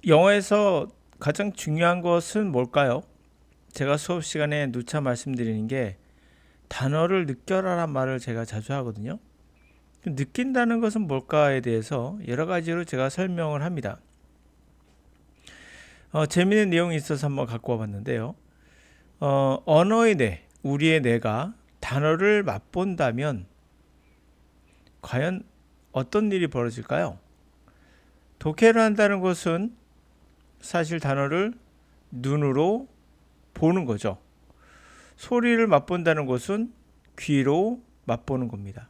영어에서 가장 중요한 것은 뭘까요? 제가 수업 시간에 누차 말씀드리는 게 단어를 느껴라란 말을 제가 자주 하거든요. 느낀다는 것은 뭘까에 대해서 여러 가지로 제가 설명을 합니다. 재미있는 내용이 있어서 한번 갖고 와봤는데요. 언어의 뇌, 우리의 뇌가 단어를 맛본다면 과연 어떤 일이 벌어질까요? 독해를 한다는 것은 사실 단어를 눈으로 보는 거죠. 소리를 맛본다는 것은 귀로 맛보는 겁니다.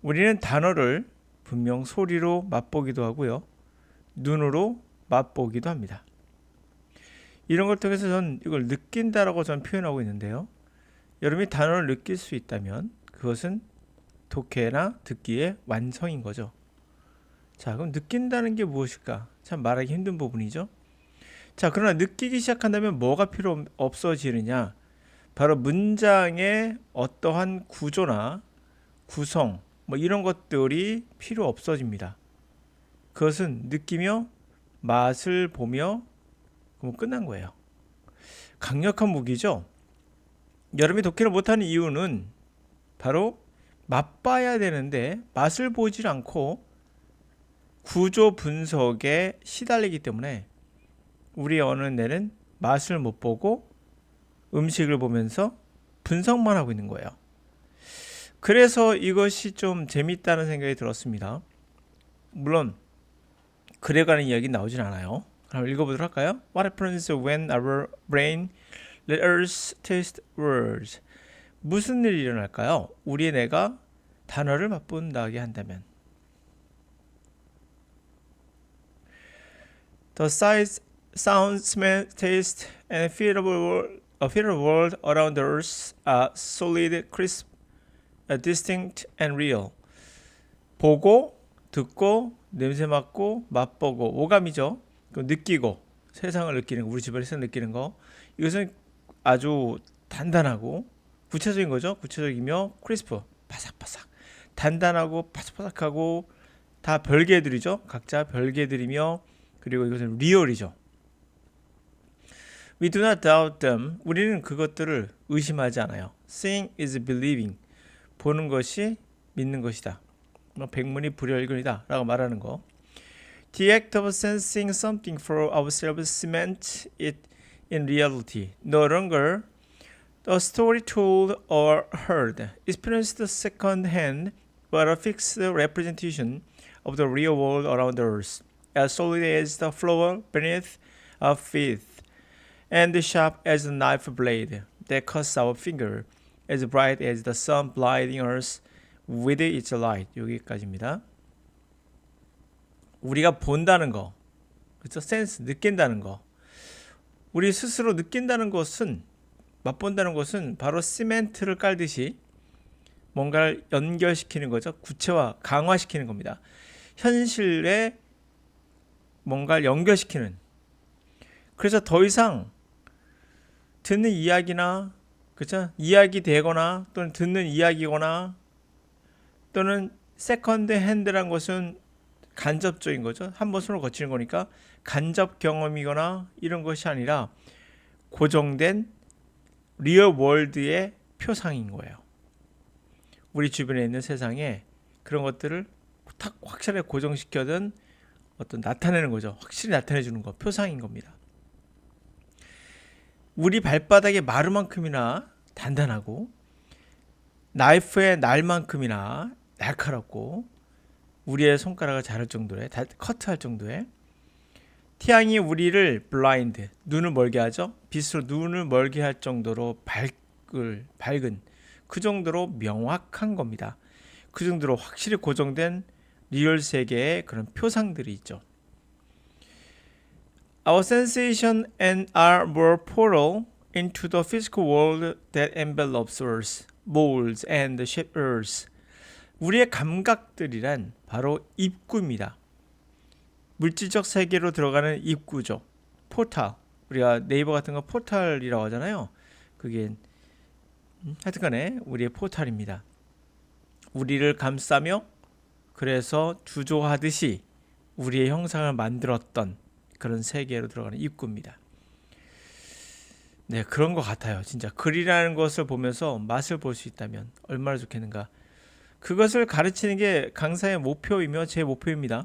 우리는 단어를 분명 소리로 맛보기도 하고요. 눈으로 맛보기도 합니다. 이런 걸 통해서 저는 이걸 느낀다라고 저는 표현하고 있는데요. 여러분이 단어를 느낄 수 있다면 그것은 독해나 듣기의 완성인 거죠. 자, 그럼 느낀다는 게 무엇일까? 참 말하기 힘든 부분이죠. 자, 그러나 느끼기 시작한다면 뭐가 필요 없어지느냐? 바로 문장의 어떠한 구조나 구성, 뭐 이런 것들이 필요 없어집니다. 그것은 느끼며 맛을 보며 그럼 끝난 거예요. 강력한 무기죠. 여러분이 독해를 못하는 이유는 바로 맛봐야 되는데 맛을 보질 않고 구조 분석에 시달리기 때문에 우리 언어는 뇌는 맛을 못 보고 음식을 보면서 분석만 하고 있는 거예요. 그래서 이것이 좀 재밌다는 생각이 들었습니다. 물론 그래가는 이야기 나오진 않아요. 그럼 읽어보도록 할까요? What happens when our brain let us taste words? 무슨 일이 일어날까요? 우리의 뇌가 단어를 맛본다게 한다면 The sights, sounds, smell, taste, and feel of the world around us are solid, crisp, distinct, and real. 보고, 듣고, 냄새 맡고, 맛보고, 오감이죠. 느끼고, 세상을 느끼는 거, 우리 주변에서 느끼는 거. 이것은 아주 단단하고 구체적인 거죠. 구체적이며 크리스프, 바삭바삭. 단단하고 바삭바삭하고 다 별개들이죠. 각자 별개들이며 그리고 이것은 리얼이죠. We do not doubt them. 우리는 그것들을 의심하지 않아요. Seeing is believing. 보는 것이 믿는 것이다. 백문이 불여일견이다 라고 말하는 거. The act of sensing something for ourselves cements it in reality. No longer a story told or heard, experienced second hand, but a fixed representation of the real world around us, as solid as the floor beneath our feet, and sharp as a knife blade that cuts our finger, as bright as the sun blinding us with its light. 여기까지입니다. 우리가 본다는 거, 그렇죠? 센스, 느낀다는 거. 우리 스스로 느낀다는 것은, 맛본다는 것은 바로 시멘트를 깔듯이 뭔가를 연결시키는 거죠. 구체화, 강화시키는 겁니다. 현실에 뭔가를 연결시키는. 그래서 더 이상 듣는 이야기나, 그렇죠? 이야기 되거나 또는 듣는 이야기거나 또는 세컨드 핸드란 것은 간접적인 거죠. 한 번 손을 거치는 거니까 간접 경험이거나 이런 것이 아니라 고정된 리얼 월드의 표상인 거예요. 우리 주변에 있는 세상에 그런 것들을 탁 확실하게 고정시켜둔 어떤 나타내는 거죠. 확실히 나타내 주는 거, 표상인 겁니다. 우리 발바닥의 마루만큼이나 단단하고 나이프의 날만큼이나 날카롭고 우리의 손가락을 자를 정도의 커트할 정도의 태양이 우리를 블라인드 눈을 멀게 하죠. 빛으로 눈을 멀게 할 정도로 밝은 그 정도로 명확한 겁니다. 그 정도로 확실히 고정된 리얼 세계의 그런 표상들이 있죠. Our sensation and are more portal into the physical world that envelops us, molds and shapes us. 우리의 감각들이란 바로 입구입니다. 물질적 세계로 들어가는 입구죠. 포탈. 우리가 네이버 같은 거 포탈이라고 하잖아요. 그게 하여튼간에 우리의 포탈입니다. 우리를 감싸며 그래서 주조하듯이 우리의 형상을 만들었던 그런 세계로 들어가는 입구입니다. 네, 그런 것 같아요. 진짜 글이라는 것을 보면서 맛을 볼 수 있다면 얼마나 좋겠는가. 그것을 가르치는 게 강사의 목표이며 제 목표입니다.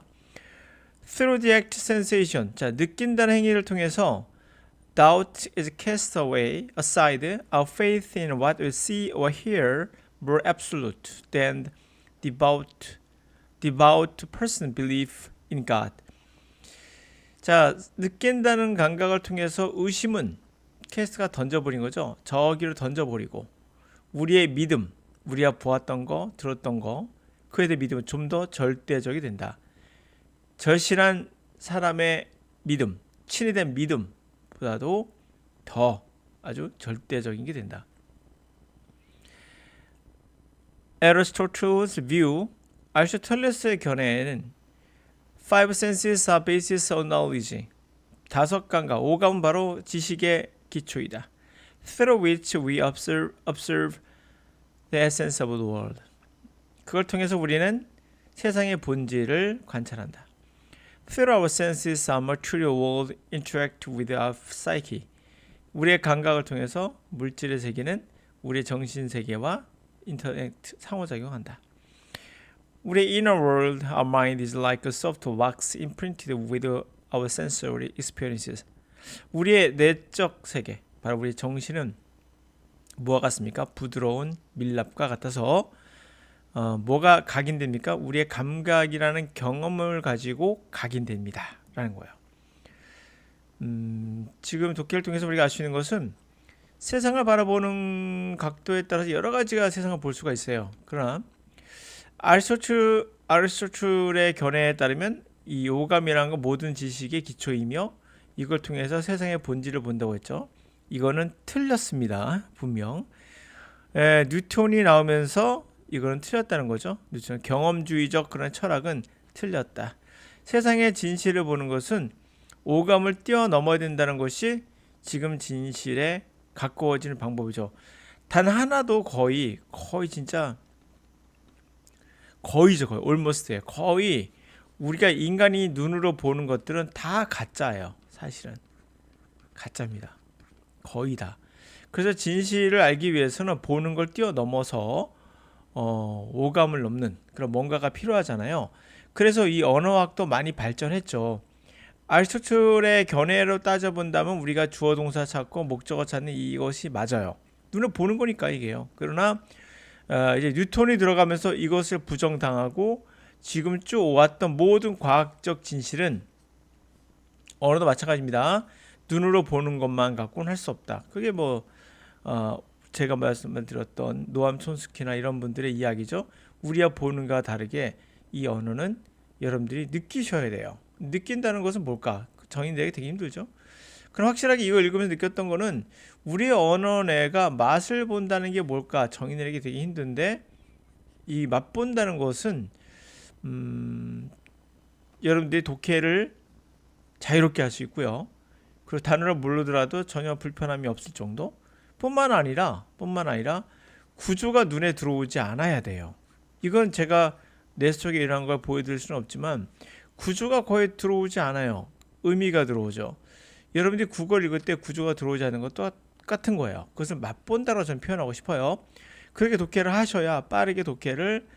Through the act sensation. 자, 느낀다는 행위를 통해서 doubt is cast away aside. Our faith in what we see or hear more absolute than devout person belief in God. 자, 느낀다는 감각을 통해서 의심은 캐스트가 던져버린 거죠. 저기로 던져버리고 우리의 믿음, 우리가 보았던 거, 들었던 거, 그에 대해 믿음은 좀 더 절대적이 된다. 절실한 사람의 믿음, 친이된 믿음보다도 더 아주 절대적인 게 된다. Aristotle's view, 아리스토텔레스의 견해에는 five senses are basis of knowledge. 다섯 감각, 오감은 바로 지식의 기초이다. Through which we observe the essence of the world. 그걸 통해서 우리는 세상의 본질을 관찰한다. Through our senses, our material world interact with our psyche. 우리의 감각을 통해서 물질의 세계는 우리의 정신 세계와 인터랙트 상호작용한다. 우리의 inner world, our mind is like a soft wax imprinted with our sensory experiences. 우리의 내적 세계, 바로 우리 정신은 무엇 같습니까? 부드러운 밀랍과 같아서 뭐가 각인됩니까? 우리의 감각이라는 경험을 가지고 각인됩니다. 라는 거예요. 지금 독해를 통해서 우리가 알 수 있는 것은 세상을 바라보는 각도에 따라서 여러 가지가 세상을 볼 수가 있어요. 그러나 아리스토텔의 견해에 따르면 이 오감이라는 건 모든 지식의 기초이며 이걸 통해서 세상의 본질을 본다고 했죠. 이거는 틀렸습니다. 분명. 뉴턴이 나오면서 이거는 틀렸다는 거죠. 뉴턴 경험주의적 그런 철학은 틀렸다. 세상의 진실을 보는 것은 오감을 뛰어넘어야 된다는 것이 지금 진실에 가까워지는 방법이죠. 단 하나도 거의 진짜 거의죠. 거의 almost예요. 거의 우리가 인간이 눈으로 보는 것들은 다 가짜예요. 사실은 가짜입니다. 거의 다. 그래서 진실을 알기 위해서는 보는 걸 뛰어넘어서 오감을 넘는 그런 뭔가가 필요하잖아요. 그래서 이 언어학도 많이 발전했죠. 아리스토텔의 견해로 따져본다면 우리가 주어 동사 찾고 목적어 찾는 이것이 맞아요. 눈에 보는 거니까 이게요. 그러나 이제 뉴턴이 들어가면서 이것을 부정당하고 지금 쭉 왔던 모든 과학적 진실은 언어도 마찬가지입니다. 눈으로 보는 것만 갖고는 할 수 없다. 그게 제가 말씀드렸던 노암 촌스키나 이런 분들의 이야기죠. 우리가 보는 것과 다르게 이 언어는 여러분들이 느끼셔야 돼요. 느낀다는 것은 뭘까? 정의내기 되게 힘들죠. 그럼 확실하게 이거 읽으면서 느꼈던 거는 우리의 언어내가 맛을 본다는 게 뭘까? 정의내기 되게 힘든데 이 맛본다는 것은 여러분들이 독해를 자유롭게 할 수 있고요. 그리고 단어를 모르더라도 전혀 불편함이 없을 정도. 뿐만 아니라 구조가 눈에 들어오지 않아야 돼요. 이건 제가 뇌 속에 이런 걸 보여드릴 수는 없지만 구조가 거의 들어오지 않아요. 의미가 들어오죠. 여러분들이 국어를 읽을 때 구조가 들어오지 않는 것도 똑같은 거예요. 그것을 맛본다고 저는 표현하고 싶어요. 그렇게 독해를 하셔야 빠르게 독해를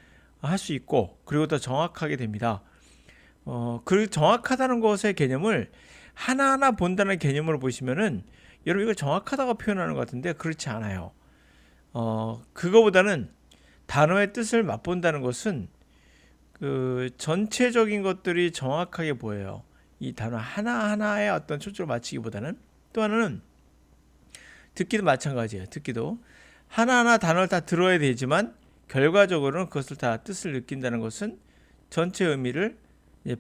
할 수 있고 그리고 더 정확하게 됩니다. 그 정확하다는 것의 개념을 하나하나 본다는 개념으로 보시면은 여러분 이걸 정확하다고 표현하는 것 같은데 그렇지 않아요. 그거보다는 단어의 뜻을 맛본다는 것은 그 전체적인 것들이 정확하게 보여요. 이 단어 하나하나에 어떤 초점을 맞추기보다는 또 하나는 듣기도 마찬가지예요. 듣기도 하나하나 단어를 다 들어야 되지만 결과적으로는 그것을 다 뜻을 느낀다는 것은 전체 의미를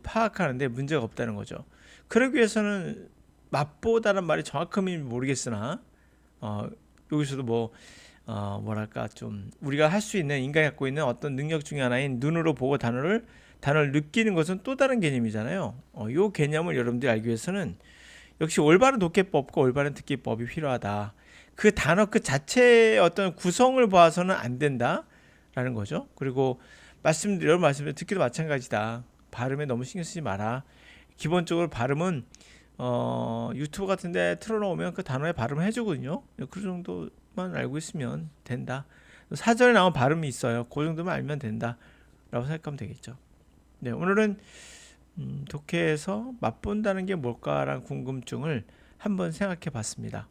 파악하는데 문제가 없다는 거죠. 그러기 위해서는 맛보다는 말이 정확한 의미는 모르겠으나 여기서도 뭐랄까 좀 우리가 할 수 있는 인간이 갖고 있는 어떤 능력 중에 하나인 눈으로 보고 단어를 느끼는 것은 또 다른 개념이잖아요. 이 개념을 여러분들이 알기 위해서는 역시 올바른 독해법과 올바른 듣기법이 필요하다. 그 단어 그 자체의 어떤 구성을 봐서는 안 된다라는 거죠. 그리고 말씀드린 듣기도 마찬가지다. 발음에 너무 신경 쓰지 마라. 기본적으로 발음은 유튜브 같은데 틀어놓으면 그 단어의 발음을 해주거든요. 그 정도만 알고 있으면 된다. 사전에 나온 발음이 있어요. 그 정도만 알면 된다라고 생각하면 되겠죠. 네, 오늘은 독해에서 맛본다는 게 뭘까라는 궁금증을 한번 생각해 봤습니다.